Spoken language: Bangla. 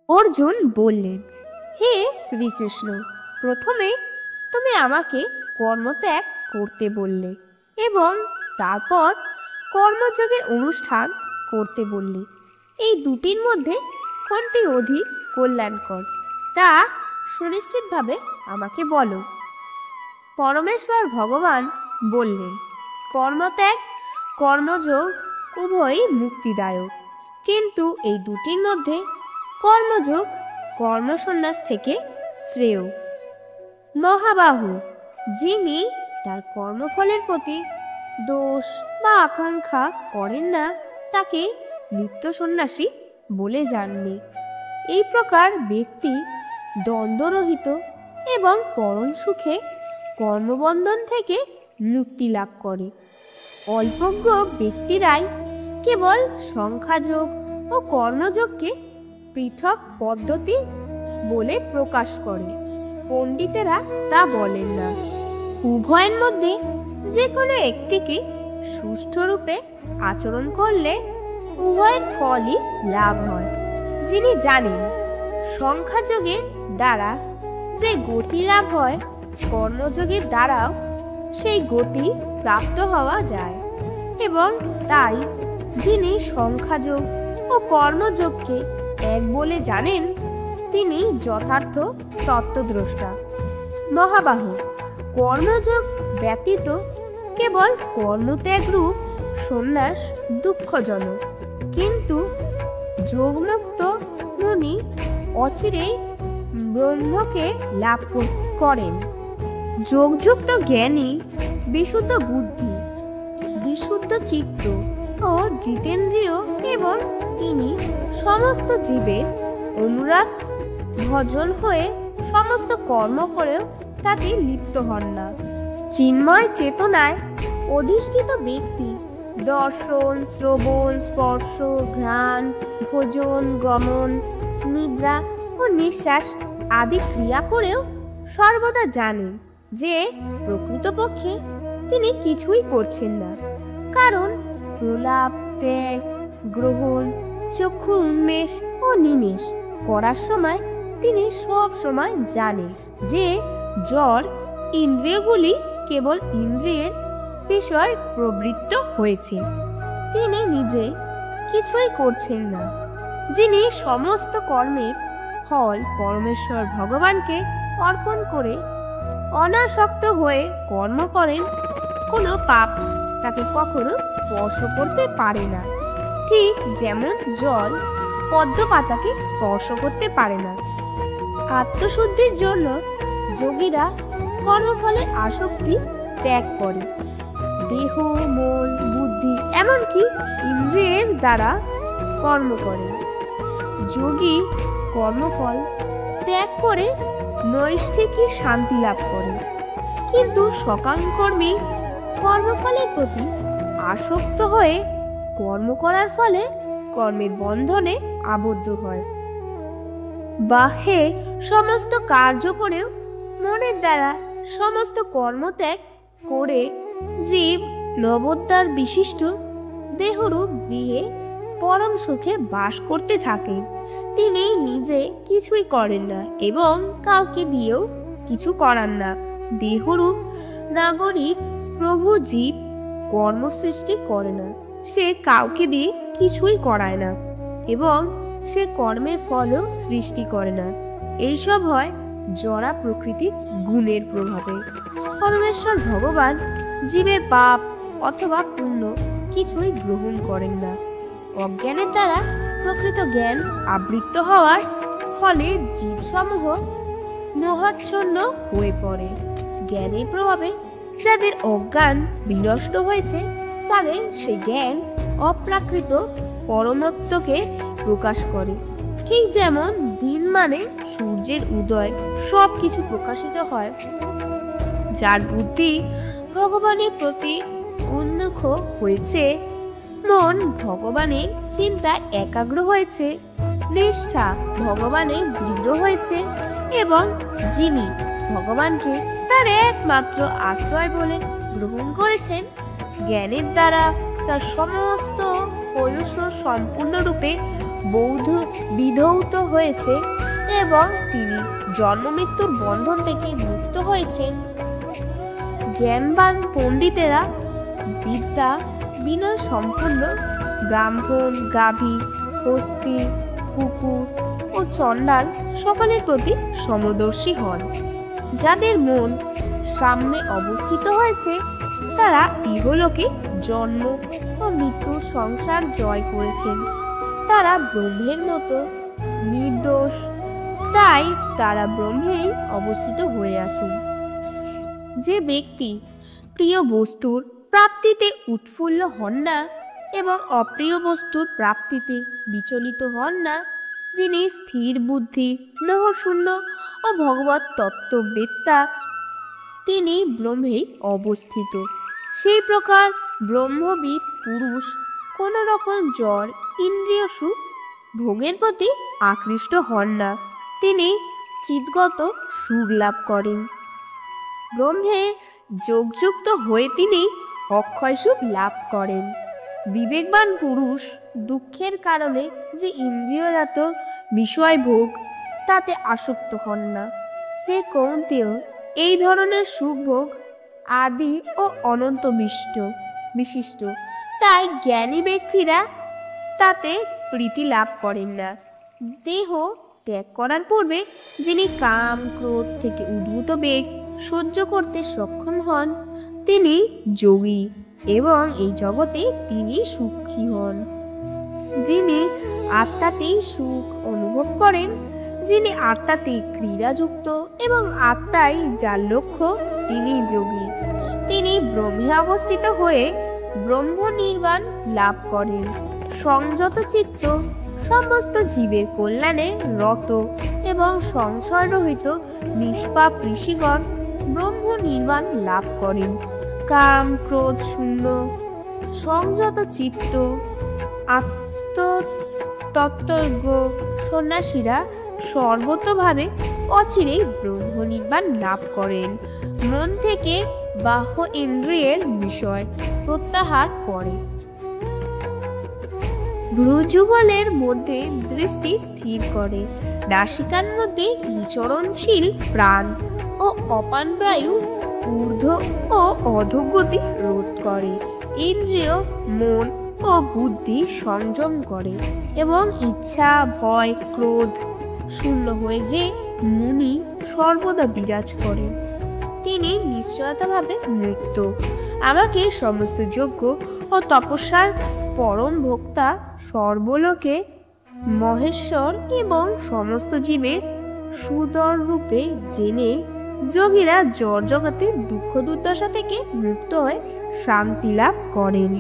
অর্জুন বললেন, হে শ্রীকৃষ্ণ, প্রথমে তুমি আমাকে কর্মত্যাগ করতে বললে এবং তারপর কর্মযোগের অনুষ্ঠান করতে বললে। এই দুটির মধ্যে কোনটি অধিক কল্যাণকর তা সুনিশ্চিতভাবে আমাকে বলো। পরমেশ্বর ভগবান বললেন, কর্মত্যাগ কর্মযোগ উভয়ই মুক্তিদায়ক, কিন্তু এই দুটির মধ্যে কর্মযোগ কর্মসন্ন্যাস থেকে শ্রেয়। মহাবাহু, যিনি তার কর্মফলের প্রতি দোষ বা আকাঙ্ক্ষা করেন না তাকে নিত্য সন্ন্যাসী বলে জানবে। এই প্রকার ব্যক্তি দ্বন্দ্বরহিত এবং পরম সুখে কর্মবন্ধন থেকে মুক্তি লাভ করে। অল্পজ্ঞ ব্যক্তিরাই কেবল সংখ্যাযোগ ও কর্মযোগকে পৃথক পদ্ধতি বলে প্রকাশ করে, পণ্ডিতেরা তা বলেন না। উভয়ের মধ্যে যে কোনো একটিকে সুষ্ঠুরূপে আচরণ করলে উভয়ের ফলই লাভ হয়। যিনি জানেন সংখ্যাযোগের দ্বারা যে গতি লাভ হয়, কর্মযোগের দ্বারাও সেই গতি প্রাপ্ত হওয়া যায়, এবং তাই যিনি সংখ্যাযোগ ও কর্মযোগকে এক বলে জানেন তিনি যথার্থ তত্ত্বদ্রষ্টা। মহাবাহু, কর্মযোগ ব্যতীত কেবল কর্মত্যাগ রূপ সন্ন্যাস দুঃখজনক, কিন্তু যোগমুক্ত মুনি অচিরেই ব্রহ্মকে লাভ করেন। যোগযুক্ত জ্ঞানী বিশুদ্ধ বুদ্ধি, বিশুদ্ধ চিত্ত ও জিতেন্দ্রিয়, এবং তিনি সমস্ত জীবের অনুরাগ ভজন হয়ে সমস্ত কর্ম করেও তাতে লিপ্ত হন না। চিন্ময় চেতনায় অধিষ্ঠিত ব্যক্তি দর্শন, শ্রবণ, স্পর্শ, ঘ্রাণ, ভোজন, গমন, নিদ্রা ও নিঃশ্বাস আদি ক্রিয়া করেও সর্বদা জানেন যে প্রকৃতপক্ষে তিনি কিছুই করছেন না, কারণ প্রলাপ, ত্যাগ, গ্রহণ, চক্ষু উন্মেষ ও নিমেষ করার সময় তিনি সব সময় জানেন যে জড় ইন্দ্রিয়গুলি কেবল ইন্দ্রিয়ের বিষয় প্রবৃত্ত হয়েছে, তিনি নিজে কিছুই করছেন না। যিনি সমস্ত কর্মের ফল পরমেশ্বর ভগবানকে অর্পণ করে অনাসক্ত হয়ে কর্ম করেন, কোনো পাপ তাকে কখনো স্পর্শ করতে পারে না, ঠিক যেমন জল পদ্ম পাতাকে স্পর্শ করতে পারে না। আত্মশুদ্ধির জন্য যোগীরা কর্মফলে আসক্তি ত্যাগ করে, দেহ, মন, বুদ্ধি এমনকি ইন্দ্রিয়ের দ্বারা কর্ম করে। যোগী কর্মফল ত্যাগ করে নৈষ্ঠিকী শান্তি লাভ করে, কিন্তু সকামকর্মী কর্মফলের প্রতি আসক্ত হয়ে কর্ম করার ফলে কর্মের বন্ধনে আবদ্ধ হয়। বাহ্যে সমস্ত কার্য করেও মনের দ্বারা সমস্ত কর্মত্যাগ করে জীব নবোদ্ধার বিশিষ্ট দেহরূপ দিয়ে পরম সুখে বাস করতে থাকেন। তিনি নিজে কিছুই করেন না এবং কাউকে দিয়েও কিছু করান না। দেহরূপ নাগরিক প্রভু জীব কর্ম সৃষ্টি করে না, সে কাউকে দিয়ে কিছুই করায় না এবং সে কর্মের ফলও সৃষ্টি করে না। এইসব হয় জড়া প্রকৃতির গুণের প্রভাবে। পরমেশ্বর ভগবান জীবের পাপ অথবা পুণ্য কিছুই গ্রহণ করেন না। অজ্ঞানের দ্বারা প্রকৃত জ্ঞান আবৃত্ত হওয়ার ফলে জীবসমূহ মোহাচ্ছন্ন হয়ে পড়ে। জ্ঞানের প্রভাবে যাদের অজ্ঞান বিনষ্ট হয়েছে তাদের সে জ্ঞান অপ্রাকৃত পরমত্বকে প্রকাশ করে। ঠিক যেমন দিন মানে সূর্যের উদয় সব কিছু প্রকাশিত হয়। যার বুদ্ধি ভগবানের প্রতি উন্মুখ হয়েছে, মন ভগবানের চিন্তায় একাগ্র হয়েছে, নিষ্ঠা ভগবানে দৃঢ় হয়েছে এবং যিনি ভগবানকে তার একমাত্র আশ্রয় বলে গ্রহণ করেছেন, জ্ঞানের দ্বারা তার সমস্ত পৌরুষ সম্পূর্ণরূপে বৌদ্ধ বিধৌত হয়েছে এবং তিনি জন্ম মৃত্যুর বন্ধন থেকে মুক্ত হয়েছেন। জ্ঞানবান পণ্ডিতেরা বিদ্যা বিনয় সম্পন্ন ব্রাহ্মণ, গাভী, হস্তি, কুকুর ও চণ্ডাল সকলের প্রতি সমদর্শী হন। যাদের মন সাম্যে অবস্থিত হয়েছে তারা ইহলোকে জন্ম ও মৃত্যুর সংসার জয় করেছেন। তারা ব্রহ্মের মতো নির্দোষ, তাই তারা ব্রহ্মেই অবস্থিত হয়ে আছেন। যে ব্যক্তি প্রিয় বস্তুর প্রাপ্তিতে উৎফুল্ল হন না এবং অপ্রিয় বস্তুর প্রাপ্তিতে বিচলিত হন না, যিনি স্থির বুদ্ধি, মোহশূন্য ও ভগবত তত্ত্ববেত্তা, তিনি ব্রহ্মেই অবস্থিত। সেই প্রকার ব্রহ্মবিদ পুরুষ কোনো রকম জড় ইন্দ্রিয় সুখ ভোগের প্রতি আকৃষ্ট হন না, তিনি চিৎগত সুখ লাভ করেন। ব্রহ্মে যোগযুক্ত হয়ে তিনি অক্ষয় সুখ লাভ করেন। বিবেকবান পুরুষ দুঃখের কারণে যে ইন্দ্রিয়জাত বিষয় ভোগ তাতে আসক্ত হন না। হে কৌন্তেয়, এই ধরনের সুখ ভোগ আদি ও অনন্ত বিশিষ্ট, তাই জ্ঞানী ব্যক্তিরা তাতে প্রীতি লাভ করেন না। দেহ ত্যাগ করার পূর্বে যিনি কাম ক্রোধ থেকে উদ্ভূত বেগ সহ্য করতে সক্ষম হন তিনি যোগী এবং এই জগতে তিনি সুখী হন। যিনি আত্মাতেই সুখ অনুভব করেন, যিনি আত্মাতে ক্রীড়াযুক্ত এবং আত্মাই যার লক্ষ্য, তিনি যোগী। তিনি ব্রহ্মে অবস্থিত হয়ে ব্রহ্ম নির্বাণ লাভ করেন। সংযত চিত্ত সমস্ত জীবের কল্যাণে রত এবং সংশয়রহিত নিষ্পাপ ঋষিগণ ব্রহ্ম নির্বাণ লাভ করেন। কাম ক্রোধ শূন্য সংযত চিত্ত আত্মতত্ত্বজ্ঞ সন্ন্যাসীরা সর্বতভাবে অচিরেই ব্রহ্ম নির্বাণ লাভ করেন। মন থেকে বাহ্য ইন্দ্রিয়ের বিষয় প্রত্যাহার করে ভ্রুযুগলের মধ্যে দৃষ্টি স্থির করে, নাসিকার মধ্যে বিচরণশীল প্রাণ ও অপান বায়ু ঊর্ধ্ব ও অধোগতি রোধ করে, ইন্দ্রিয় মন ও বুদ্ধি সংযম করে এবং ইচ্ছা ভয় ক্রোধ শূন্য হয়ে যে মুনি সর্বদা বিরাজ করেন, তিনি নিশ্চয়তাভাবে মুক্ত। আমাকে সমস্ত যজ্ঞ ও তপস্যার পরম ভোক্তা, সর্বলোকে মহেশ্বর এবং সমস্ত জীবের সুদর রূপে জেনে যোগীরা জড় জগতের দুঃখ দুর্দশা থেকে মুক্ত হয়ে শান্তি লাভ করেন।